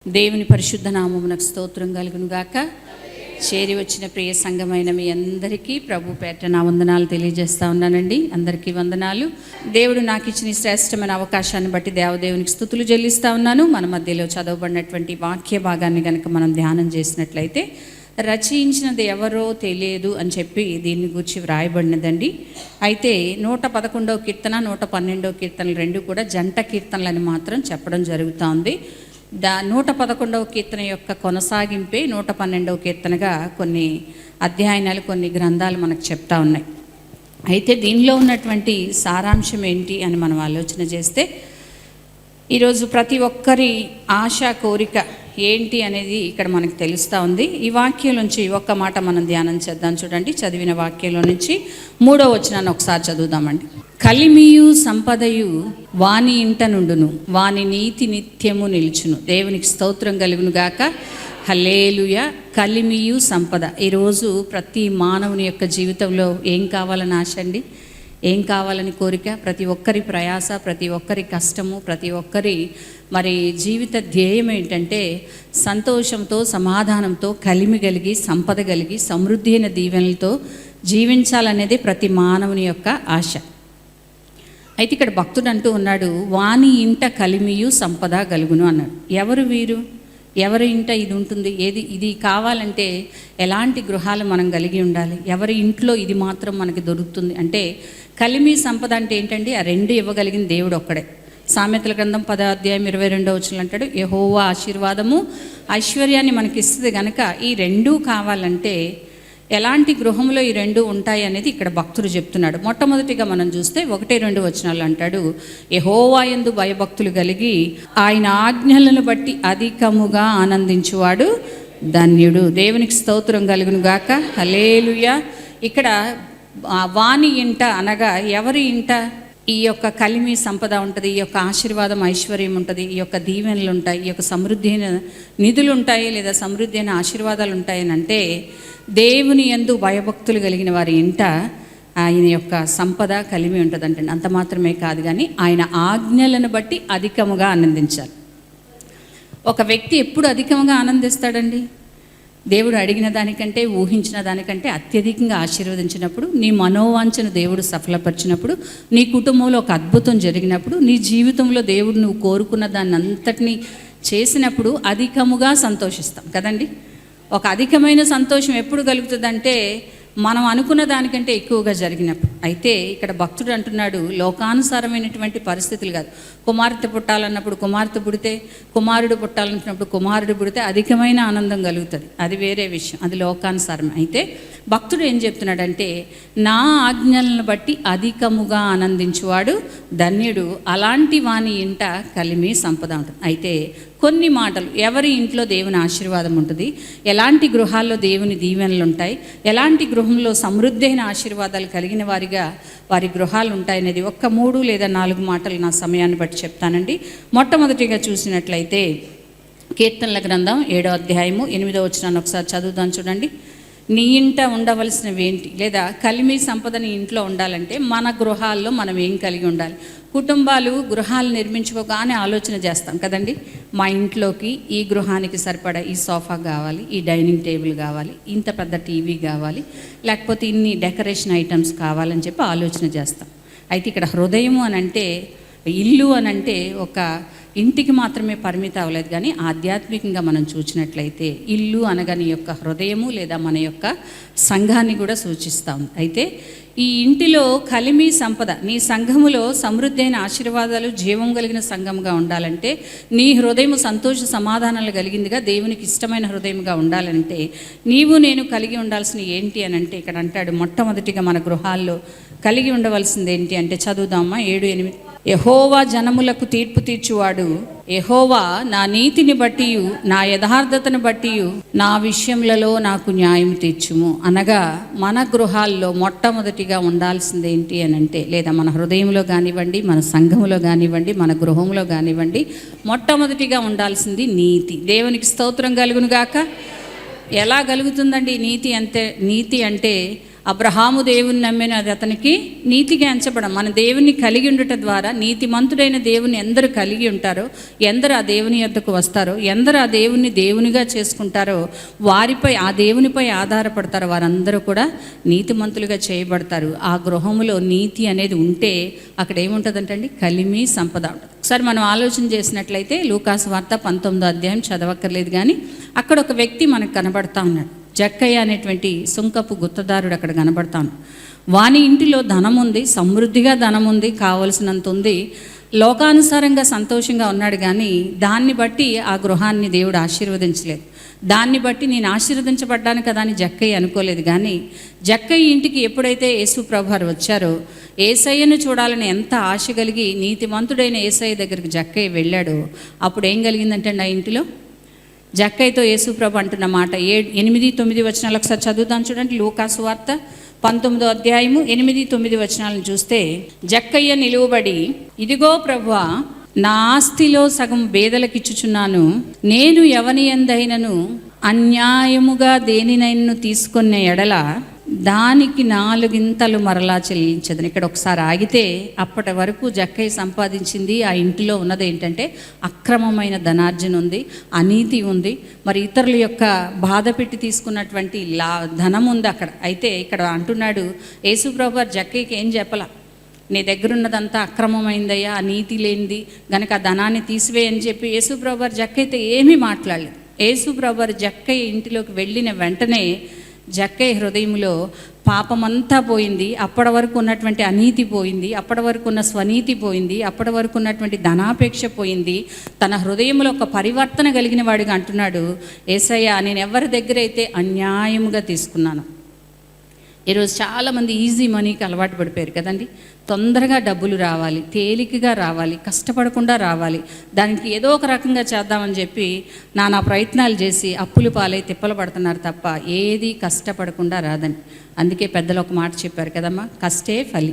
దేవుని పరిశుద్ధ నామమునకు స్తోత్రం కలుగును గాక. చేరి వచ్చిన ప్రియ సంఘమైన మీ అందరికీ ప్రభు పేట నా వందనాలు తెలియజేస్తూ ఉన్నానండి. అందరికీ వందనాలు. దేవుడు నాకు ఇచ్చిన శ్రేష్టమైన అవకాశాన్ని బట్టి దేవదేవునికి స్తుతులు చెల్లిస్తూ ఉన్నాను. మన మధ్యలో చదవబడినటువంటి వాక్య భాగాన్ని కనుక మనం ధ్యానం చేసినట్లయితే, రచయించినది ఎవరో తెలియదు అని చెప్పి దీన్ని గురించి వ్రాయబడినదండి. అయితే 111వ కీర్తన 112వ కీర్తనలు రెండు కూడా జంట కీర్తనలని మాత్రం చెప్పడం జరుగుతూ ఉంది. 111వ కీర్తన యొక్క కొనసాగింపే 112వ కీర్తనగా కొన్ని అధ్యయనాలు, కొన్ని గ్రంథాలు మనకు చెప్తా ఉన్నాయి. అయితే దీనిలో ఉన్నటువంటి సారాంశం ఏంటి అని మనం ఆలోచన చేస్తే, ఈరోజు ప్రతి ఒక్కరి ఆశ, కోరిక ఏంటి అనేది ఇక్కడ మనకు తెలుస్తూ ఉంది. ఈ వాక్యం నుంచి ఒక్క మాట మనం ధ్యానం చేద్దాం. చూడండి, చదివిన వాక్యంలో నుంచి 3వ వచనాన్ని ఒకసారి చదువుదామండి. కలిమియు సంపదయు వాని ఇంట నుండును, వాని నీతి నిత్యము నిలుచును. దేవునికి స్తోత్రం కలుగును గాక. హల్లెలూయా. కలిమియు సంపద. ఈరోజు ప్రతి మానవుని యొక్క జీవితంలో ఏం కావాలని ఆశ అండి, ఏం కావాలని కోరిక? ప్రతి ఒక్కరి ప్రయాస, ప్రతి ఒక్కరి కష్టము, ప్రతి ఒక్కరి మరి జీవిత ధ్యేయం ఏంటంటే సంతోషంతో, సమాధానంతో, కలిమి కలిగి, సంపద కలిగి, సమృద్ధి అయిన దీవెనలతో జీవించాలనేది ప్రతి మానవుని యొక్క ఆశ. అయితే ఇక్కడ భక్తుడు అంటూ ఉన్నాడు, వాని ఇంట కలిమియు సంపద కలుగును అన్నాడు. ఎవరు వీరు? ఎవరి ఇంట ఇది ఉంటుంది? ఇది కావాలంటే ఎలాంటి గృహాలు మనం కలిగి ఉండాలి? ఎవరి ఇంట్లో ఇది మాత్రం మనకి దొరుకుతుంది అంటే, కలిమి సంపద అంటే ఏంటండి? ఆ రెండు ఇవ్వగలిగిన దేవుడు ఒక్కడే. సామెతల గ్రంథం 10వ అధ్యాయం 22వ వచనం అంటాడు, యెహోవా ఆశీర్వాదము ఐశ్వర్యాన్ని మనకి ఇస్తుంది కనుక ఈ రెండూ కావాలంటే ఎలాంటి గృహంలో ఈ రెండు ఉంటాయి అనేది ఇక్కడ భక్తుడు చెప్తున్నాడు. మొట్టమొదటిగా మనం చూస్తే 1-2 వచనాలు అంటాడు, యెహోవా యందు భయభక్తులు కలిగి ఆయన ఆజ్ఞలను బట్టి అధికముగా ఆనందించువాడు ధన్యుడు. దేవునికి స్తోత్రం కలుగును గాక. హల్లెలూయా. ఇక్కడ వాని ఇంట అనగా ఎవరి ఇంట ఈ యొక్క కలిమి సంపద ఉంటుంది, ఈ యొక్క ఆశీర్వాదం ఐశ్వర్యం ఉంటుంది, ఈ యొక్క దీవెనలు ఉంటాయి, ఈ యొక్క సమృద్ధి అయిన నిధులు ఉంటాయి, లేదా సమృద్ధి అయిన ఆశీర్వాదాలు ఉంటాయని అంటే, దేవుని యందు భయభక్తులు కలిగిన వారి ఇంట ఆయన యొక్క సంపద కలిమి ఉంటుందంటే, అంత మాత్రమే కాదు కానీ ఆయన ఆజ్ఞలను బట్టి అధికముగా ఆనందించాలి. ఒక వ్యక్తి ఎప్పుడు అధికంగా ఆనందిస్తాడండి? దేవుడు అడిగిన దానికంటే, ఊహించిన దానికంటే అత్యధికంగా ఆశీర్వదించినప్పుడు, నీ మనోవాంఛను దేవుడు సఫలపరిచినప్పుడు, నీ కుటుంబంలో ఒక అద్భుతం జరిగినప్పుడు, నీ జీవితంలో దేవుడు నువ్వు కోరుకున్న దాన్ని అంతటినీ చేసినప్పుడు అధికముగా సంతోషిస్తాం కదండి. ఒక అధికమైన సంతోషం ఎప్పుడు కలుగుతుందంటే, మనం అనుకున్న దానికంటే ఎక్కువగా జరిగినప్పుడు. అయితే ఇక్కడ భక్తుడు అంటున్నాడు, లోకానుసారమైనటువంటి పరిస్థితులు కాదు. కుమార్తె పుట్టాలన్నప్పుడు కుమార్తె పుడితే, కుమారుడు పుట్టాలనుకున్నప్పుడు కుమారుడు పుడితే అధికమైన ఆనందం కలుగుతుంది. అది వేరే విషయం, అది లోకానుసారం. అయితే భక్తుడు ఏం చెప్తున్నాడంటే, నా ఆజ్ఞలను బట్టి అధికముగా ఆనందించువాడు ధన్యుడు, అలాంటి వాని ఇంట కలిమి సంపద ఉంటుంది. అయితే కొన్ని మాటలు, ఎవరి ఇంట్లో దేవుని ఆశీర్వాదం ఉంటుంది, ఎలాంటి గృహాల్లో దేవుని దీవెనలు ఉంటాయి, ఎలాంటి గృహంలో సమృద్ధి అయిన ఆశీర్వాదాలు కలిగిన వారిగా వారి గృహాలు ఉంటాయనేది ఒక్క 3 లేదా 4 మాటలు నా సమయాన్ని బట్టి చెప్తానండి. మొట్టమొదటిగా చూసినట్లయితే కీర్తనల గ్రంథం 7వ అధ్యాయము 8వ వచనాన్ని ఒకసారి చదువుదాం. చూడండి, నీ ఇంట ఉండవలసినవి ఏంటి, లేదా కలిమి సంపద నీ ఇంట్లో ఉండాలంటే మన గృహాల్లో మనం ఏం కలిగి ఉండాలి? కుటుంబాలు గృహాలు నిర్మించుకోగానే ఆలోచన చేస్తాం కదండి. మా ఇంట్లోకి ఈ గృహానికి సరిపడా ఈ సోఫా కావాలి, ఈ డైనింగ్ టేబుల్ కావాలి, ఇంత పెద్ద టీవీ కావాలి, లేకపోతే ఇన్ని డెకరేషన్ ఐటమ్స్ కావాలని చెప్పి ఆలోచన చేస్తాం. అయితే ఇక్కడ హృదయము అని అంటే, ఇల్లు అని అంటే ఒక ఇంటికి మాత్రమే పరిమితం అవ్వలేదు, కానీ ఆధ్యాత్మికంగా మనం చూసినట్లయితే ఇల్లు అనగా నీ యొక్క హృదయము లేదా మన యొక్క సంఘాన్ని కూడా సూచిస్తూ ఉంది. అయితే ఈ ఇంటిలో కలిమి సంపద, నీ సంఘములో సమృద్ధి అయిన ఆశీర్వాదాలు, జీవం కలిగిన సంఘంగా ఉండాలంటే, నీ హృదయం సంతోష సమాధానాలు కలిగిందిగా, దేవునికి ఇష్టమైన హృదయంగా ఉండాలంటే నీవు నేను కలిగి ఉండాల్సిన ఏంటి అని అంటే, ఇక్కడ అంటాడు మొట్టమొదటిగా మన గృహాల్లో కలిగి ఉండవలసింది ఏంటి అంటే, చదువుదామా 7-8. యెహోవా జనములకు తీర్పు తీర్చువాడు, యెహోవా నా నీతిని బట్టి, నా యథార్థతను బట్టి నా విషయములలో నాకు న్యాయం తీర్చుము. అనగా మన గృహాల్లో మొట్టమొదటిగా ఉండాల్సింది ఏంటి అని అంటే, లేదా మన హృదయంలో కానివ్వండి, మన సంఘంలో కానివ్వండి, మన గృహంలో కానివ్వండి, మొట్టమొదటిగా ఉండాల్సింది నీతి. దేవునికి స్తోత్రం కలుగును గాక. ఎలా కలుగుతుందండి నీతి అంటే అబ్రహాము దేవుని నమ్మెను, అది అతనికి నీతిగా ఎంచబడం. మన దేవుని కలిగి ఉండటం ద్వారా నీతిమంతుడైన దేవుని ఎందరు కలిగి ఉంటారో, ఎందరు ఆ దేవుని యొద్దకు వస్తారో, ఎందరు ఆ దేవుని దేవునిగా చేసుకుంటారో, వారిపై ఆ దేవునిపై ఆధారపడతారో వారందరూ కూడా నీతిమంతులుగా చేయబడతారు. ఆ గృహములో నీతి అనేది ఉంటే అక్కడ ఏముంటుందంటండి? కలిమి సంపద ఉంటుంది. ఒకసారి మనం ఆలోచన చేసినట్లయితే లూకాసు వార్త 19వ అధ్యాయం చదవక్కర్లేదు, కానీ అక్కడ ఒక వ్యక్తి మనకు కనబడతా ఉన్నాడు. జక్కయ్య అనేటువంటి సుంకపు గుత్తదారుడు అక్కడ కనబడతాను. వాని ఇంటిలో ధనం ఉంది, సమృద్ధిగా ధనం ఉంది, కావలసినంత ఉంది, లోకానుసారంగా సంతోషంగా ఉన్నాడు. కానీ దాన్ని బట్టి ఆ గృహాన్ని దేవుడు ఆశీర్వదించలేదు. దాన్ని బట్టి నేను ఆశీర్వదించబడ్డాను కదా అని జక్కయ్య అనుకోలేదు. కానీ జక్కయ్య ఇంటికి ఎప్పుడైతే యేసు ప్రభువారు వచ్చారో, యేసయ్యను చూడాలని ఎంత ఆశ కలిగి నీతిమంతుడైన యేసయ్య దగ్గరికి జక్కయ్య వెళ్ళాడో, అప్పుడు ఏం కలిగిందంటే ఆ ఇంటిలో జక్కయ్యతో యేసుప్రభు అంటున్న మాట 8, 9 వచనాలు ఒకసారి చదువుతాను చూడండి. లూకాసు వార్త 19వ అధ్యాయము 8, 9 వచనాలను చూస్తే, జక్కయ్య నిలువబడి, ఇదిగో ప్రభువా, నా ఆస్తిలో సగం బేదలకిచ్చుచున్నాను. నేను ఎవని యందైనను అన్యాయముగా దేనినైనా తీసుకున్న ఎడల దానికి 4 ఇంతలు మరలా చెల్లించదని. ఇక్కడ ఒకసారి ఆగితే, అప్పటి వరకు జక్కయ్య సంపాదించింది ఆ ఇంటిలో ఉన్నది ఏంటంటే అక్రమమైన ధనార్జన ఉంది, అనీతి ఉంది, మరి ఇతరుల యొక్క బాధ పెట్టి తీసుకున్నటువంటి ధనం ఉంది అక్కడ. అయితే ఇక్కడ అంటున్నాడు యేసుప్రభు జక్కయ్యకి ఏం చెప్పలా, నీ దగ్గర ఉన్నదంతా అక్రమమైందయ్యా, నీతి లేనిది గనక ఆ ధనాన్ని తీసివేయని చెప్పి యేసుప్రభు జక్కయ్యతో ఏమీ మాట్లాడలేదు. యేసుప్రభు జక్కయ్య ఇంటిలోకి వెళ్ళిన వెంటనే జక్కయ్య హృదయంలో పాపమంతా పోయింది. అప్పటి వరకు ఉన్నటువంటి అనీతి పోయింది, అప్పటి వరకు ఉన్న స్వనీతి పోయింది, అప్పటి వరకు ఉన్నటువంటి ధనాపేక్ష పోయింది. తన హృదయంలో ఒక పరివర్తన కలిగిన వాడిగా అంటున్నాడు, యేసయ్య, నేను ఎవరి దగ్గర అయితే అన్యాయముగా తీసుకున్నాను. ఈరోజు చాలామంది ఈజీ మనీకి అలవాటు పడిపోయారు కదండి. తొందరగా డబ్బులు రావాలి, తేలికగా రావాలి, కష్టపడకుండా రావాలి, దానికి ఏదో ఒక రకంగా చేద్దామని చెప్పి నానా ప్రయత్నాలు చేసి అప్పులు పాలై తిప్పలు పడుతున్నారు తప్ప ఏది కష్టపడకుండా రాదని. అందుకే పెద్దలు ఒక మాట చెప్పారు కదమ్మా, కష్టే ఫలి.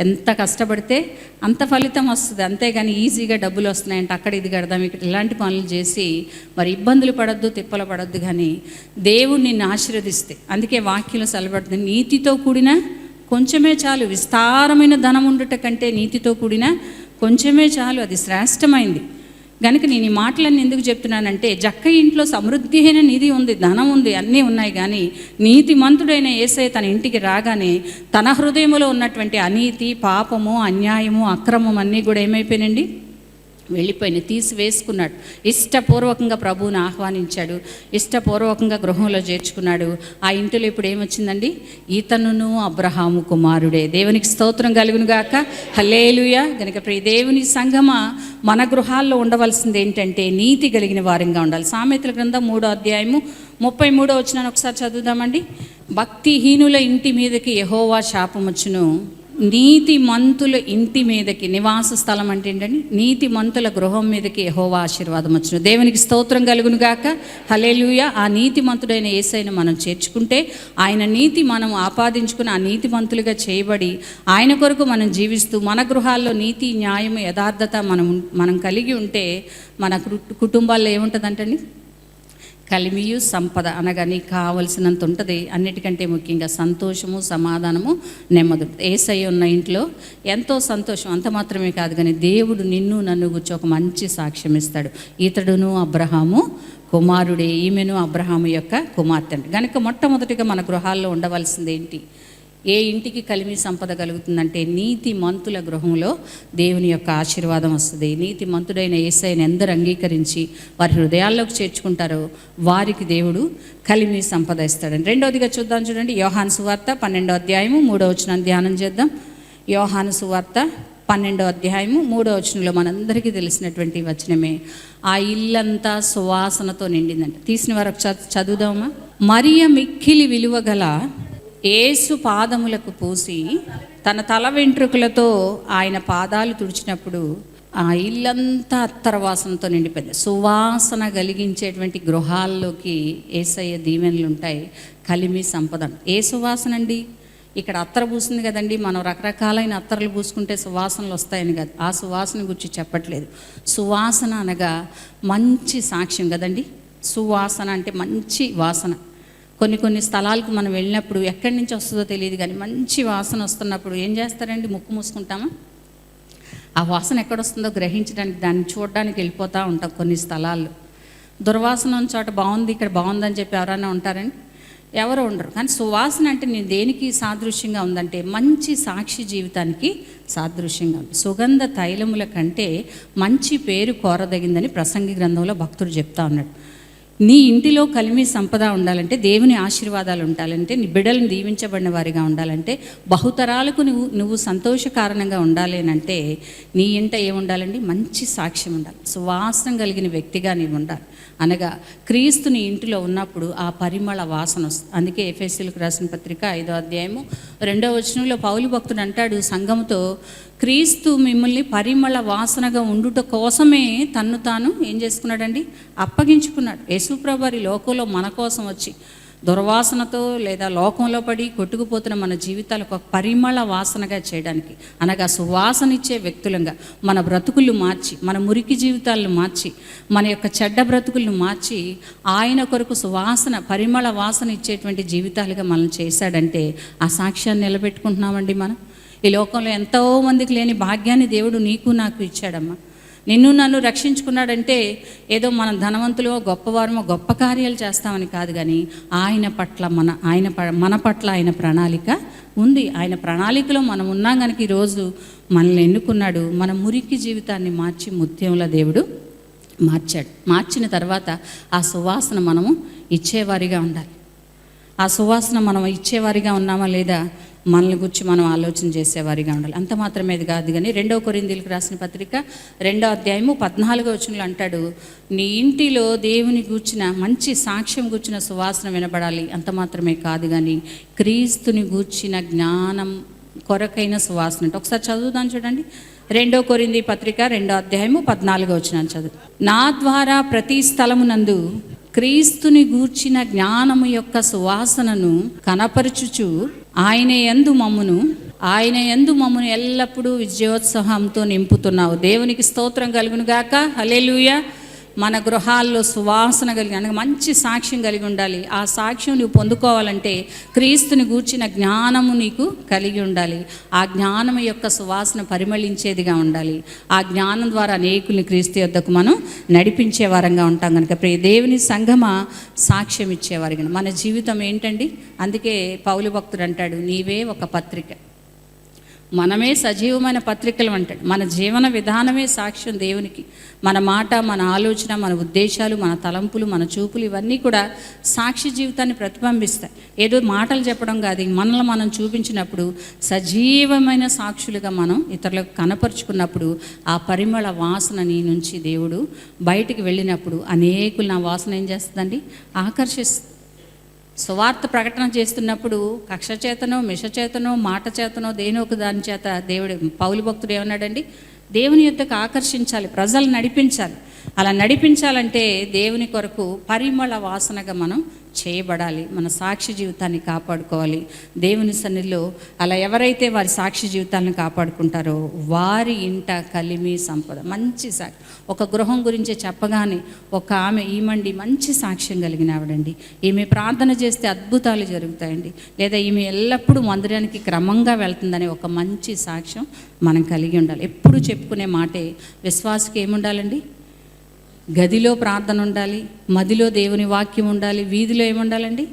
ఎంత కష్టపడితే అంత ఫలితం వస్తుంది, అంతేగాని ఈజీగా డబ్బులు వస్తున్నాయంటే అక్కడ ఇది కడదాం, ఇక్కడ ఇలాంటి పనులు చేసి మరి ఇబ్బందులు పడద్దు, తిప్పలు పడద్దు. కానీ దేవుడు నిన్ను ఆశీర్వదిస్తే, అందుకే వాక్యంలో సెలబడుతుంది, నీతితో కూడిన కొంచెమే చాలు, విస్తారమైన ధనం ఉండుట కంటే నీతితో కూడిన కొంచెమే చాలు, అది శ్రేష్టమైంది. కనుక నేను ఈ మాటలన్నీ ఎందుకు చెప్తున్నానంటే, జక్కయ్య ఇంట్లో సమృద్ధి అయిన నిధి ఉంది, ధనం ఉంది, అన్నీ ఉన్నాయి. కానీ నీతిమంతుడైన యేసయ్య తన ఇంటికి రాగానే తన హృదయంలో ఉన్నటువంటి అనీతి, పాపము, అన్యాయము, అక్రమం అన్నీ కూడా ఏమైపోయినండి? వెళ్ళిపోయినాయి, తీసివేసుకున్నాడు. ఇష్టపూర్వకంగా ప్రభువుని ఆహ్వానించాడు, ఇష్టపూర్వకంగా గృహంలో చేర్చుకున్నాడు. ఆ ఇంటిలో ఇప్పుడు ఏమొచ్చిందండి? ఈతనును అబ్రహాము కుమారుడే. దేవునికి స్తోత్రం కలుగును గాక, హల్లెలూయా. గనుక ప్రియ దేవుని సంగమా, మన గృహాల్లో ఉండవలసింది ఏంటంటే నీతి కలిగిన వారంగా ఉండాలి. సామెతల గ్రంథం 3వ అధ్యాయము 33వ వచనాన్ని ఒకసారి చదువుదామండి. భక్తిహీనుల ఇంటి మీదకి యెహోవా శాపమొచ్చును, నీతి మంతుల ఇంటి మీదకి, నివాస స్థలం అంటే ఏంటండి? నీతి మంతుల గృహం మీదకి యెహోవా ఆశీర్వాదం వచ్చును. దేవునికి స్తోత్రం కలుగును గాక, హల్లెలూయా. ఆ నీతి మంతుడైన యేసయ్యను మనం చేర్చుకుంటే, ఆయన నీతి మనం ఆపాదించుకుని ఆ నీతి మంతులుగా చేయబడి ఆయన కొరకు మనం జీవిస్తూ మన గృహాల్లో నీతి, న్యాయం, యథార్థత మనం కలిగి ఉంటే మన కుటుంబాల్లో ఏముంటుందంటండి? కలిమియు సంపద, అనగా నీకు కావలసినంత ఉంటుంది. అన్నిటికంటే ముఖ్యంగా సంతోషము, సమాధానము, నెమ్మది. యేసయ్య ఉన్న ఇంట్లో ఎంతో సంతోషం. అంత మాత్రమే కాదు, కానీ దేవుడు నిన్ను నన్ను గురించి ఒక మంచి సాక్ష్యం ఇస్తాడు. ఇతడును అబ్రహాము కుమారుడే, ఈమెను అబ్రహాము యొక్క కుమార్తె. కనుక మొట్టమొదటిగా మన గృహాల్లో ఉండవలసింది ఏంటి? ఏ ఇంటికి కలిమి సంపద కలుగుతుందంటే నీతి మంతుల గృహంలో దేవుని యొక్క ఆశీర్వాదం వస్తుంది. నీతి మంతుడైన యేసయ్యను ఎందరు అంగీకరించి వారి హృదయాల్లోకి చేర్చుకుంటారో వారికి దేవుడు కలిమి సంపద ఇస్తాడని. రెండవదిగా చూద్దాం చూడండి, యోహాను సువార్త 12వ అధ్యాయము 3వ వచనాన్ని ధ్యానం చేద్దాం. యోహాను సువార్త 12వ అధ్యాయము 3వ వచనంలో మనందరికీ తెలిసినటువంటి వచనమే, ఆ ఇల్లంతా సువాసనతో నిండిందంట. తీసిన వారు చదువుదామా. మరియ మిక్కిలి విలువ గల యేసు పాదములకు పూసి తన తల వెంట్రుకలతో ఆయన పాదాలు తుడిచినప్పుడు ఆ ఇల్లంతా అత్తర వాసనతో నిండిపోయింది. సువాసన కలిగించేటువంటి గృహాల్లోకి యేసయ్య దీవెనలు ఉంటాయి, కలిమి సంపద. ఏ సువాసన అండి? ఇక్కడ అత్తర పూసింది కదండి, మనం రకరకాలైన అత్తర్లు పూసుకుంటే సువాసనలు వస్తాయని కాదు, ఆ సువాసన గురించి చెప్పట్లేదు. సువాసన అనగా మంచి సాక్ష్యం కదండి. సువాసన అంటే మంచి వాసన. కొన్ని స్థలాలకు మనం వెళ్ళినప్పుడు ఎక్కడి నుంచి వస్తుందో తెలియదు, కానీ మంచి వాసన వస్తున్నప్పుడు ఏం చేస్తారండి? ముక్కు మూసుకుంటామా? ఆ వాసన ఎక్కడొస్తుందో గ్రహించడానికి, దాన్ని చూడడానికి వెళ్ళిపోతూ ఉంటాం కొన్ని స్థలాల్లో. దుర్వాసన ఉన్న చోట బాగుంది, ఇక్కడ బాగుందని చెప్పి ఎవరైనా ఉంటారండి? ఎవరు ఉండరు. కానీ సువాసన అంటే నేను దేనికి సాదృశ్యంగా ఉందంటే మంచి సాక్షి జీవితానికి సాదృశ్యంగా ఉంది. సుగంధ తైలముల కంటే మంచి పేరు కోరదగిందని ప్రసంగి గ్రంథంలో భక్తుడు చెప్తా ఉన్నాడు. నీ ఇంటిలో కలిమి సంపద ఉండాలంటే, దేవుని ఆశీర్వాదాలు ఉండాలంటే, నీ బిడ్డలను దీవించబడిన వారిగా ఉండాలంటే, బహుతరాలకు నువ్వు సంతోష కారణంగా ఉండాలి అంటే నీ ఇంట ఏముండాలండి? మంచి సాక్ష్యం ఉండాలి. సువాసన కలిగిన వ్యక్తిగా నీవు ఉండాలి. అనగా క్రీస్తు నీ ఇంటిలో ఉన్నప్పుడు ఆ పరిమళ వాసన వస్తుంది. అందుకే ఎఫెసీయులకు రాసిన పత్రిక 5వ అధ్యాయము 2వ వచనంలో పౌలు భక్తుడు అంటాడు సంఘముతో, క్రీస్తు మిమ్మల్ని పరిమళ వాసనగా ఉండుట కోసమే తన్ను తాను ఏం చేసుకున్నాడండి? అప్పగించుకున్నాడు. యేసుప్రభు వారి లోకంలో మన కోసం వచ్చి దుర్వాసనతో లేదా లోకంలో పడి కొట్టుకుపోతున్న మన జీవితాలకు ఒక పరిమళ వాసనగా చేయడానికి, అనగా సువాసన ఇచ్చే వ్యక్తులంగా మన బ్రతుకులు మార్చి, మన మురికి జీవితాలను మార్చి, మన యొక్క చెడ్డ బ్రతుకులను మార్చి ఆయన కొరకు సువాసన పరిమళ వాసన ఇచ్చేటువంటి జీవితాలుగా మనం చేశాడంటే ఆ సాక్ష్యాన్ని నిలబెట్టుకుంటున్నామండి. మనం ఈ లోకంలో ఎంతోమందికి లేని భాగ్యాన్ని దేవుడు నీకు నాకు ఇచ్చాడమ్మా. నిన్ను నన్ను రక్షించుకున్నాడంటే ఏదో మనం ధనవంతులో గొప్పవారమో గొప్ప కార్యాలు చేస్తామని కాదు, కానీ మన పట్ల ఆయన ప్రణాళిక ఉంది. ఆయన ప్రణాళికలో మనం ఉన్నాం కనుక ఈరోజు మనల్ని ఎన్నుకున్నాడు. మన మురికి జీవితాన్ని మార్చి ముత్యంలో దేవుడు మార్చాడు. మార్చిన తర్వాత ఆ సువాసన మనము ఇచ్చేవారిగా ఉండాలి. ఆ సువాసన మనం ఇచ్చేవారిగా ఉన్నామా లేదా మనల్ని గురించి మనం ఆలోచన చేసేవారిగా ఉండాలి. అంత మాత్రమే కాదు, కానీ 2వ కొరింథీయులకు రాసిన పత్రిక 2వ అధ్యాయము 14వ వచనంలో అంటాడు, నీ ఇంటిలో దేవుని గూర్చిన మంచి సాక్ష్యం గూర్చిన సువాసన వినబడాలి. అంత మాత్రమే కాదు, కానీ క్రీస్తుని గూర్చిన జ్ఞానం కొరకైన సువాసన అంటే ఒకసారి చదువుదాం చూడండి. 2వ కొరింథీ పత్రిక 2వ అధ్యాయము 14వ వచనం చదువు. నా ద్వారా ప్రతి స్థలమునందు క్రీస్తుని గూర్చిన జ్ఞానము యొక్క సువాసనను కనపరచుచు ఆయన యందు మమ్మును ఎల్లప్పుడూ విజయోత్సాహంతో నింపుతున్నావు. దేవునికి స్తోత్రం కలుగును గాక. హల్లెలూయా. మన గృహాల్లో సువాసన కలిగి అనగా మంచి సాక్ష్యం కలిగి ఉండాలి. ఆ సాక్ష్యం నువ్వు పొందుకోవాలంటే క్రీస్తుని గూర్చిన జ్ఞానము నీకు కలిగి ఉండాలి. ఆ జ్ఞానం యొక్క సువాసన పరిమళించేదిగా ఉండాలి. ఆ జ్ఞానం ద్వారా అనేకుల్ని క్రీస్తు యొద్దకు మనం నడిపించే వారంగా ఉంటాం కనుక ప్రియ దేవుని సంఘమా సాక్ష్యం ఇచ్చేవారిగా మన జీవితం ఏంటండి? అందుకే పౌలు భక్తుడు అంటాడు, నీవే ఒక పత్రిక, మనమే సజీవమైన పత్రికలు అంటాడు. మన జీవన విధానమే సాక్ష్యం దేవునికి. మన మాట, మన ఆలోచన, మన ఉద్దేశాలు, మన తలంపులు, మన చూపులు ఇవన్నీ కూడా సాక్షి జీవితాన్ని ప్రతిబింబిస్తాయి. ఏదో మాటలు చెప్పడం కాదు, మనల్ని మనం చూపించినప్పుడు సజీవమైన సాక్షులుగా మనం ఇతరులకు కనపరుచుకున్నప్పుడు ఆ పరిమళ వాసన నీ నుంచి దేవుడు బయటికి వెళ్ళినప్పుడు అనేకులు నా వాసన ఏం చేస్తుందండి? ఆకర్షిస్తుంది. సువార్త ప్రకటన చేస్తున్నప్పుడు కక్ష చేతనో మిష చేతనో మాట చేతనో దేనో ఒక దాని చేత దేవుడు పౌలు భక్తుడు ఏమన్నాడండి? దేవుని యొద్దకు ఆకర్షించాలి, ప్రజలు నడిపించాలి. అలా నడిపించాలంటే దేవుని కొరకు పరిమళ వాసనగా మనం చేయబడాలి. మన సాక్షి జీవితాన్ని కాపాడుకోవాలి దేవుని సన్నిధిలో. అలా ఎవరైతే వారి సాక్షి జీవితాలను కాపాడుకుంటారో వారి ఇంట కలిమి సంపద మంచి సాక్షి. ఒక గృహం గురించి చెప్పగానే ఒక ఆమె ఈమండి మంచి సాక్ష్యం కలిగిన ఆవిడండి, ఈమె ప్రార్థన చేస్తే అద్భుతాలు జరుగుతాయండి, లేదా ఈమె ఎల్లప్పుడూ మందిరానికి క్రమంగా వెళ్తుందని ఒక మంచి సాక్ష్యం మనం కలిగి ఉండాలి. ఎప్పుడు చెప్పుకునే మాటే విశ్వాసకి ఏముండాలండి? గదిలో ప్రార్థన ఉండాలి, మదిలో దేవుని వాక్యం ఉండాలి, వీధిలో ఏముండాలండి?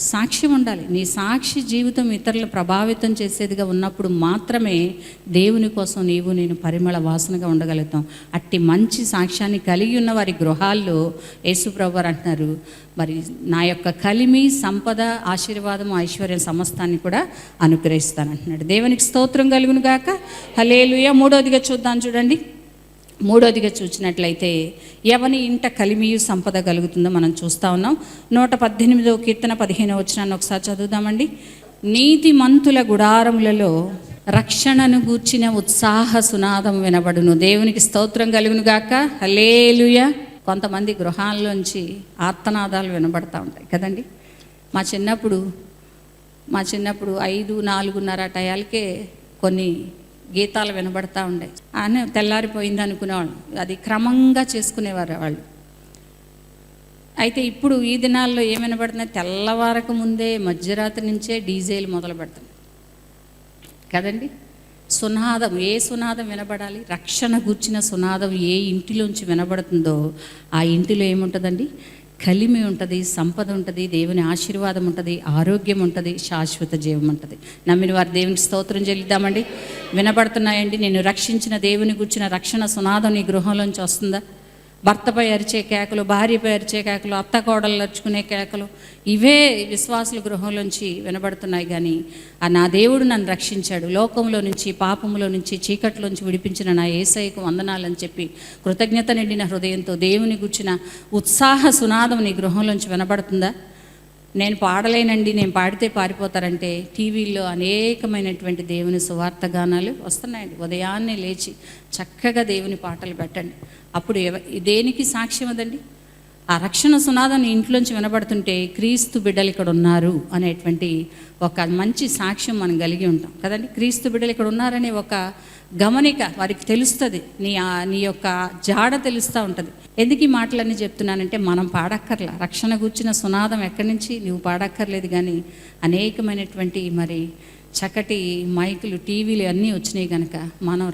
సాక్ష్యం ఉండాలి. నీ సాక్షి జీవితం ఇతరులను ప్రభావితం చేసేదిగా ఉన్నప్పుడు మాత్రమే దేవుని కోసం నీవు నేను పరిమళ వాసనగా ఉండగలుగుతాం. అట్టి మంచి సాక్ష్యాన్ని కలిగి ఉన్న వారి గృహాల్లో యేసుప్రభు వారు అంటున్నారు, మరి నా యొక్క కలిమి సంపద ఆశీర్వాదం ఐశ్వర్యం సమస్తాన్ని కూడా అనుగ్రహిస్తానంటున్నాడు. దేవునికి స్తోత్రం కలుగును గాక. హల్లెలూయా. మూడోదిగా చూద్దాం చూడండి. మూడోదిగా చూసినట్లయితే ఎవని ఇంట కలిమియు సంపద కలుగుతుందో మనం చూస్తూ ఉన్నాం. 118వ కీర్తన 15వ వచనాన్ని ఒకసారి చదువుదామండి. నీతిమంతుల గుడారములలో రక్షణను గూర్చిన ఉత్సాహ సునాదం వినబడును. దేవునికి స్తోత్రం కలుగును గాక. హల్లెలూయా. కొంతమంది గృహాల్లోంచి ఆర్తనాదాలు వినబడతా ఉంటాయి కదండి. మా చిన్నప్పుడు 5, 4:30 టయాలకే కొన్ని గీతాలు వినబడతా ఉండే అని తెల్లారిపోయింది అనుకునేవాళ్ళు. అది క్రమంగా చేసుకునేవారు వాళ్ళు. అయితే ఇప్పుడు ఈ దినాల్లో ఏం వినబడుతుంది? తెల్లవారక ముందే మధ్యరాత్రి నుంచే డీజేలు మొదలు పెడుతుంది కదండి. సునాదం, ఏ సునాదం వినబడాలి? రక్షణ గూర్చిన సునాదం ఏ ఇంటిలోంచి వినబడుతుందో ఆ ఇంటిలో ఏముంటుందండి? కలిమి ఉంటుంది, సంపద ఉంటుంది, దేవుని ఆశీర్వాదం ఉంటుంది, ఆరోగ్యం ఉంటుంది, శాశ్వత జీవం ఉంటుంది. నమ్మిన వారు దేవునికి స్తోత్రం చెల్లిద్దామండి. వినబడుతున్నాయండి? నేను రక్షించిన దేవుని గూర్చిన రక్షణ సునాదం నీ గృహంలోంచి వస్తుందా? భర్తపై అరిచే కేకలు, భార్యపై అరిచే కేకలు, అత్త కోడలు అరుచుకునే కేకలు, ఇవే విశ్వాసుల గృహంలోంచి వినబడుతున్నాయి. కానీ నా దేవుడు నన్ను రక్షించాడు, లోకంలో నుంచి, పాపంలో నుంచి, చీకట్లోంచి విడిపించిన నా యేసయ్యకు వందనాలని చెప్పి కృతజ్ఞత నిండిన హృదయంతో దేవుని గుర్చిన ఉత్సాహ సునాదం నీ గృహంలోంచి వినబడుతుందా? నేను పాడలేనండి, నేను పాడితే పారిపోతారంటే టీవీల్లో అనేకమైనటువంటి దేవుని సువార్త గానాలు వస్తున్నాయండి. ఉదయాన్నే లేచి చక్కగా దేవుని పాటలు పెట్టండి. అప్పుడు దేనికి సాక్ష్యం అదండి? ఆ రక్షణ సునాదం ఇంట్లోంచి వినబడుతుంటే క్రీస్తు బిడ్డలు ఇక్కడ ఉన్నారు అనేటువంటి ఒక మంచి సాక్ష్యం మనం కలిగి ఉంటాం కదండి. క్రీస్తు బిడ్డలు ఇక్కడ ఉన్నారనే ఒక గమనిక వారికి తెలుస్తుంది, నీ యొక్క జాడ తెలుస్తూ ఉంటుంది. ఎందుకు ఈ మాటలన్నీ చెప్తున్నానంటే మనం పాడక్కర్లా. రక్షణ గూర్చిన సునాదం ఎక్కడి నుంచి నువ్వు పాడక్కర్లేదు. కానీ అనేకమైనటువంటి మరి చక్కటి మైకులు, టీవీలు అన్నీ వచ్చినాయి కనుక మనం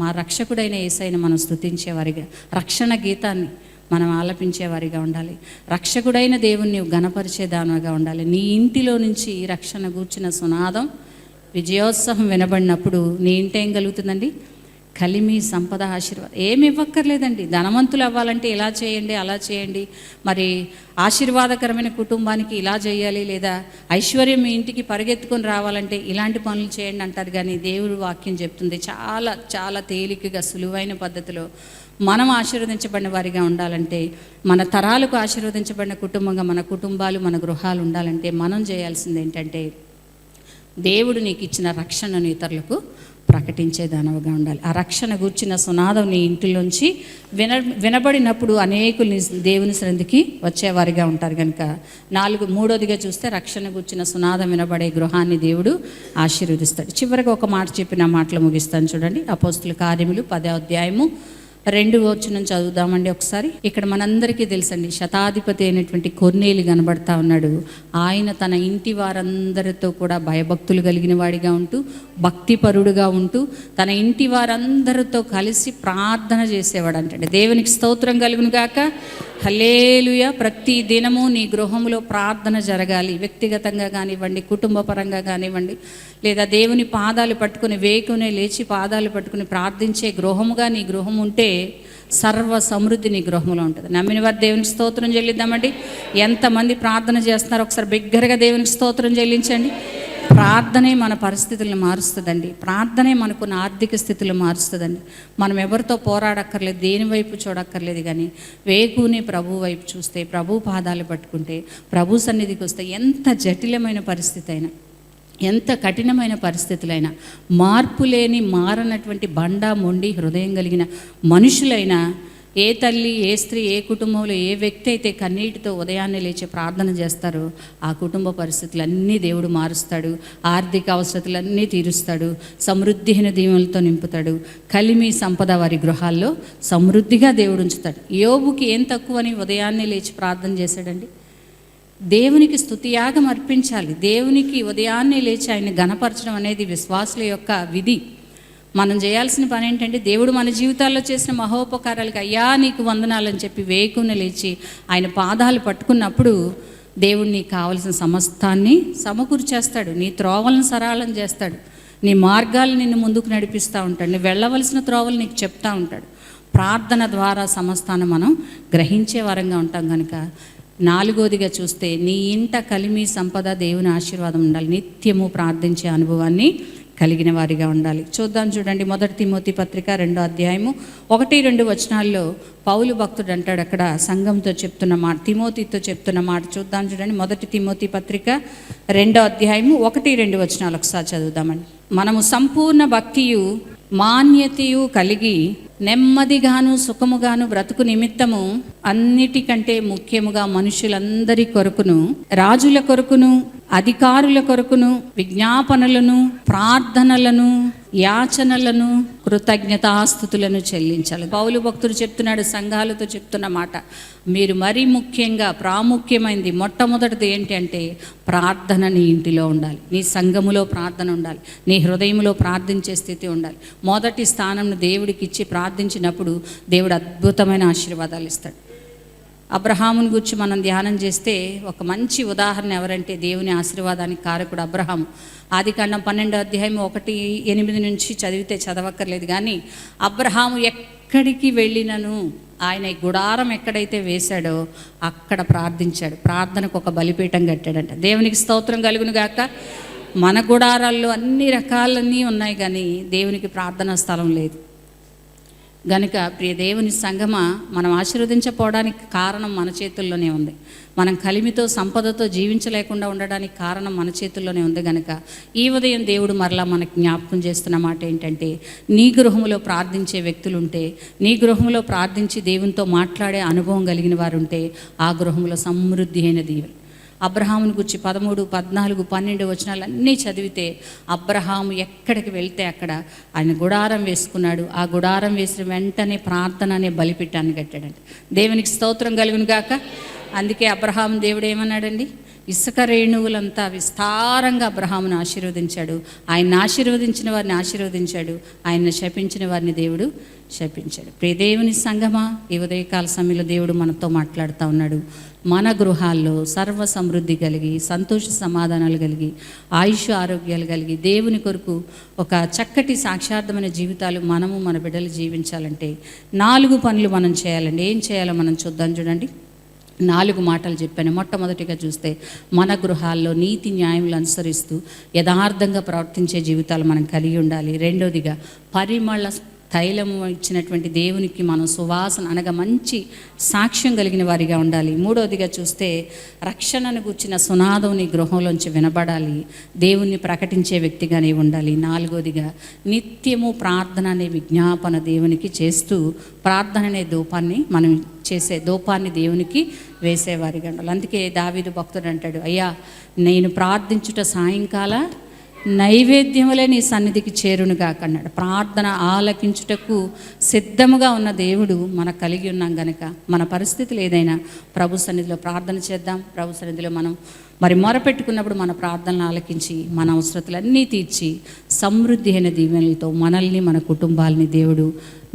మా రక్షకుడైన యేసయ్యను మనం స్తుతించేవారిగా, రక్షణ గీతాన్ని మనం ఆలపించేవారిగా ఉండాలి. రక్షకుడైన దేవుణ్ణి నీవు గణపరిచేదానిగా ఉండాలి. నీ ఇంటిలో నుంచి రక్షణ గూర్చిన సునాదం విజయోత్సవం వినబడినప్పుడు నీ ఇంటి ఏం కలుగుతుందండి? కలిమి, సంపద, ఆశీర్వాదం. ఏమి ఇవ్వక్కర్లేదండి. ధనవంతులు అవ్వాలంటే ఇలా చేయండి, అలా చేయండి, మరి ఆశీర్వాదకరమైన కుటుంబానికి ఇలా చేయాలి, లేదా ఐశ్వర్యం మీ ఇంటికి పరిగెత్తుకొని రావాలంటే ఇలాంటి పనులు చేయండి అంటారు. కానీ దేవుడు వాక్యం చెప్తుంది చాలా చాలా తేలికగా, సులువైన పద్ధతిలో మనం ఆశీర్వదించబడిన వారిగా ఉండాలంటే, మన తరాలకు ఆశీర్వదించబడిన కుటుంబంగా మన కుటుంబాలు, మన గృహాలు ఉండాలంటే మనం చేయాల్సింది ఏంటంటే దేవుడు నీకు ఇచ్చిన రక్షణను ఇతరులకు ప్రకటించేదానవుగా ఉండాలి. ఆ రక్షణ గూర్చిన సునాదం నీ ఇంటిలోంచి వినబడినప్పుడు అనేకులు దేవుని సన్నిధికి వచ్చేవారిగా ఉంటారు. కనుక మూడోదిగా చూస్తే రక్షణ గూర్చిన సునాదం వినబడే గృహాన్ని దేవుడు ఆశీర్వదిస్తాడు. చివరిగా ఒక మాట చెప్పి నా మాటలు ముగిస్తాను. చూడండి, అపోస్తుల కార్యములు 10వ అధ్యాయము 2వ వచనం చదువుదామండి ఒకసారి. ఇక్కడ మనందరికీ తెలుసండి, శతాధిపతి అయినటువంటి కొర్నేలి కనబడతా ఉన్నాడు. ఆయన తన ఇంటి వారందరితో కూడా భయభక్తులు కలిగిన వాడిగా ఉంటూ, భక్తిపరుడుగా ఉంటూ, తన ఇంటి వారందరితో కలిసి ప్రార్థన చేసేవాడు అంటాడు. దేవునికి స్తోత్రం కలుగును గాక. హల్లెలూయా. ప్రతి దినము నీ గృహంలో ప్రార్థన జరగాలి. వ్యక్తిగతంగా కానివ్వండి, కుటుంబ పరంగా కానివ్వండి, లేదా దేవుని పాదాలు పట్టుకుని వేకునే లేచి పాదాలు పట్టుకుని ప్రార్థించే గృహముగా నీ గృహం ఉంటే సర్వ సమృద్ధి నీ గృహంలో ఉంటుంది. నమ్మిన వారు దేవునికి స్తోత్రం చెల్లిద్దామండి. ఎంతమంది ప్రార్థన చేస్తున్నారో ఒకసారి బిగ్గరగా దేవునికి స్తోత్రం చెల్లించండి. ప్రార్థనే మన పరిస్థితులను మారుస్తుందండి. ప్రార్థనే మనకున్న ఆర్థిక స్థితులు మారుస్తుందండి. మనం ఎవరితో పోరాడక్కర్లేదు, దేని వైపు చూడక్కర్లేదు. కానీ వేకునే ప్రభు వైపు చూస్తే, ప్రభు పాదాలు పట్టుకుంటే, ప్రభు సన్నిధికి వస్తే ఎంత జటిలమైన పరిస్థితి అయినా, ఎంత కఠినమైన పరిస్థితులైనా, మార్పు లేని మారనటువంటి బండా మొండి హృదయం కలిగిన మనుషులైనా, ఏ తల్లి, ఏ స్త్రీ, ఏ కుటుంబంలో ఏ వ్యక్తి అయితే కన్నీటితో ఉదయాన్నే లేచి ప్రార్థన చేస్తారో ఆ కుటుంబ పరిస్థితులన్నీ దేవుడు మారుస్తాడు. ఆర్థిక అవసరతలన్నీ తీరుస్తాడు. సమృద్ధిహీన దీవెనలతో నింపుతాడు. కలిమి, సంపద వారి గృహాల్లో సమృద్ధిగా దేవుడు ఉంచుతాడు. యోబుకి ఏం తక్కువని ఉదయాన్నే లేచి ప్రార్థన చేశాడండి? దేవునికి స్తుతియాగం అర్పించాలి. దేవునికి ఉదయాన్నే లేచి ఆయన గణపరచడం అనేది విశ్వాసుల యొక్క విధి. మనం చేయాల్సిన పని ఏంటంటే, దేవుడు మన జీవితాల్లో చేసిన మహోపకారాలకు అయ్యా నీకు వందనాలని చెప్పి వేకున లేచి ఆయన పాదాలు పట్టుకున్నప్పుడు దేవుడు నీకు కావలసిన సమస్తాన్ని సమకూర్చేస్తాడు. నీ త్రోవలను సరళం చేస్తాడు. నీ మార్గాలు నిన్ను ముందుకు నడిపిస్తూ ఉంటాడు. నువ్వు వెళ్ళవలసిన త్రోవలు నీకు చెప్తూ ఉంటాడు. ప్రార్థన ద్వారా సమస్తాన్ని మనం గ్రహించే వరంగా ఉంటాం. కనుక 4వదిగా చూస్తే నీ ఇంట కలిమి, సంపద, దేవుని ఆశీర్వాదం ఉండాలి. నిత్యము ప్రార్థించే అనుభవాన్ని కలిగిన వారిగా ఉండాలి. చూడండి, 1 తిమోతి పత్రిక 2వ అధ్యాయము 1-2 వచనాల్లో పౌలు భక్తుడు అంటాడు. అక్కడ సంఘంతో చెప్తున్న మాట, తిమోతితో చెప్తున్న మాట చూడండి. 1 తిమోతి పత్రిక 2వ అధ్యాయము 1-2 వచనాలు ఒకసారి చదువుదామండి. మనము సంపూర్ణ భక్తియు మాన్యతయు కలిగి నెమ్మదిగాను సుఖముగాను బ్రతుకు నిమిత్తము అన్నిటికంటే ముఖ్యముగా మనుషులందరి కొరకును, రాజుల కొరకును, అధికారుల కొరకును విజ్ఞాపనలను, ప్రార్థనలను, యాచనలను, కృతజ్ఞతాస్తుతులను చెల్లించాలి. పౌలు భక్తుడు చెప్తున్నాడు, సంఘాలతో చెప్తున్న మాట, మీరు మరీ ముఖ్యంగా ప్రాముఖ్యమైనది మొట్టమొదటిది ఏంటి అంటే ప్రార్థన నీ ఇంటిలో ఉండాలి, నీ సంఘములో ప్రార్థన ఉండాలి, నీ హృదయంలో ప్రార్థించే స్థితి ఉండాలి. మొదటి స్థానంను దేవుడికి ఇచ్చి ప్రార్థించినప్పుడు దేవుడు అద్భుతమైన ఆశీర్వాదాలు ఇస్తాడు. అబ్రహాముని గురించి మనం ధ్యానం చేస్తే ఒక మంచి ఉదాహరణ ఎవరంటే దేవుని ఆశీర్వాదానికి కారకుడు అబ్రహాము. ఆదికాండం 12:1-8 నుంచి చదివితే చదవక్కర్లేదు, కానీ అబ్రహాము ఎక్కడికి వెళ్ళినను ఆయన గుడారం ఎక్కడైతే వేశాడో అక్కడ ప్రార్థించాడు. ప్రార్థనకు ఒక బలిపీఠం కట్టాడంట. దేవునికి స్తోత్రం కలుగును గాక. మన గుడారాల్లో అన్ని రకాలన్నీ ఉన్నాయి, కానీ దేవునికి ప్రార్థనా స్థలం లేదు. గనుక ప్రియ దేవుని సంగమా, మనం ఆశీర్వదించకపోవడానికి కారణం మన చేతుల్లోనే ఉంది. మనం కలిమితో సంపదతో జీవించలేకుండా ఉండడానికి కారణం మన చేతుల్లోనే ఉంది. గనుక ఈ ఉదయం దేవుడు మరలా మనకు జ్ఞాపకం చేస్తున్న మాట ఏంటంటే, నీ గృహంలో ప్రార్థించే వ్యక్తులుంటే, నీ గృహంలో ప్రార్థించి దేవునితో మాట్లాడే అనుభవం కలిగిన వారు ఉంటే ఆ గృహంలో సమృద్ధి అయిన దీవెన. అబ్రహాముని గురించి 13, 14, 12 వచనాలన్నీ చదివితే అబ్రహాము ఎక్కడికి వెళ్తే అక్కడ ఆయన గుడారం వేసుకున్నాడు. ఆ గుడారం వేసిన వెంటనే ప్రార్థన అనే బలిపీఠాన్ని కట్టాడండి. దేవునికి స్తోత్రం కలుగును గాక. అందుకే అబ్రహాము దేవుడు ఏమన్నాడండి, ఇసుక రేణువులంతా విస్తారంగా అబ్రహామును ఆశీర్వదించాడు. ఆయన ఆశీర్వదించిన వారిని ఆశీర్వదించాడు, ఆయన శపించిన వారిని దేవుడు శపించాడు. ప్రియ దేవుని సంగమా, ఈ ఉదయకాల సమయంలో దేవుడు మనతో మాట్లాడుతూ ఉన్నాడు. మన గృహాల్లో సర్వ సమృద్ధి కలిగి, సంతోష సమాధానాలు కలిగి, ఆయుష్ ఆరోగ్యాలు కలిగి, దేవుని కొరకు ఒక చక్కటి సాక్షార్థమైన జీవితాలు మనము మన బిడ్డలు జీవించాలంటే 4 పనులు మనం చేయాలండి. ఏం చేయాలో మనం చూద్దాం. చూడండి, 4 మాటలు చెప్పాను. మొట్టమొదటిగా చూస్తే మన గృహాల్లో నీతి న్యాయములు అనుసరిస్తూ యథార్థంగా ప్రవర్తించే జీవితాలు మనం కలిగి ఉండాలి. రెండోదిగా పరిమళ తైలము ఇచ్చినటువంటి దేవునికి మనం సువాసన అనగా మంచి సాక్ష్యం కలిగిన వారిగా ఉండాలి. మూడవదిగా చూస్తే రక్షణను గుర్చిన సునాదం నీ గృహంలోంచి వినబడాలి, దేవుణ్ణి ప్రకటించే వ్యక్తిగానే ఉండాలి. నాలుగోదిగా నిత్యము ప్రార్థన అనే విజ్ఞాపన దేవునికి చేస్తూ ప్రార్థన అనే ధూపాన్ని మనం చేసే ధూపాన్ని దేవునికి వేసేవారిగా ఉండాలి. అందుకే దావీదు భక్తుడు అంటాడు, అయ్యా నేను ప్రార్థించుట సాయంకాల నైవేద్యములే నీ సన్నిధికి చేరునుగా అన్నాడు. ప్రార్థన ఆలకించుటకు సిద్ధముగా ఉన్న దేవుడు మనకు కలిగి ఉన్నాం గనక మన పరిస్థితులు ఏదైనా ప్రభు సన్నిధిలో ప్రార్థన చేద్దాం. ప్రభు సన్నిధిలో మనం మొరపెట్టుకున్నప్పుడు మన ప్రార్థనలు ఆలకించి మన అవసరతలన్నీ తీర్చి సమృద్ధి అయిన దీవెనలతో మనల్ని మన కుటుంబాలని దేవుడు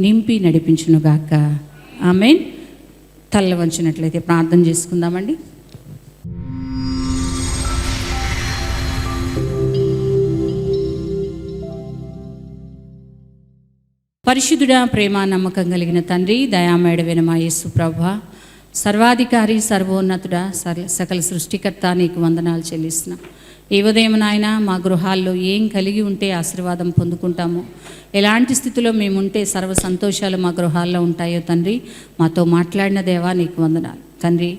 నింపి నడిపించునుగాక. ఆమేన్. తల్ల వంచినట్లయితే ప్రార్థన చేసుకుందామండి. పరిశుద్ధుడా, ప్రేమ నమ్మకం కలిగిన తండ్రి, దయామేడవైన మా యేసు ప్రభువా, సర్వాధికారి సర్వోన్నతుడా, సకల సృష్టికర్త నీకు వందనాలు చెల్లిస్తున్నాం. ఈ ఉదయం నాయన మా గృహాల్లో ఏం కలిగి ఉంటే ఆశీర్వాదం పొందుకుంటామో, ఎలాంటి స్థితిలో మేముంటే సర్వ సంతోషాలు మా గృహాల్లో ఉంటాయో తండ్రి మాతో మాట్లాడిన దేవా నీకు వందనాలు. తండ్రి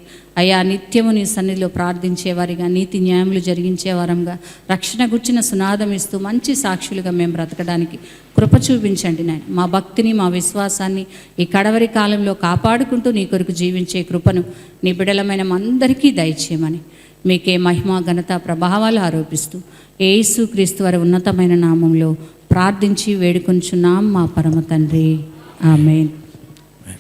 అయ్యా, నిత్యము నీ సన్నిధిలో ప్రార్థించేవారిగా, నీతి న్యాయములు జరిగించేవారంగా, రక్షణ గుర్చిన సునాదం ఇస్తూ మంచి సాక్షులుగా మేము బ్రతకడానికి కృప చూపించండి నాయన. మా భక్తిని, మా విశ్వాసాన్ని ఈ కడవరి కాలంలో కాపాడుకుంటూ నీ కొరకు జీవించే కృపను నీ బిడలమైన అందరికీ దయచేయమని మీకే మహిమ, ఘనత, ప్రభావాలు ఆరోపిస్తూ యేసు క్రీస్తు వారి ఉన్నతమైన నామంలో ప్రార్థించి వేడుకొంచున్నాం మా పరమ తండ్రి. ఆమేన్.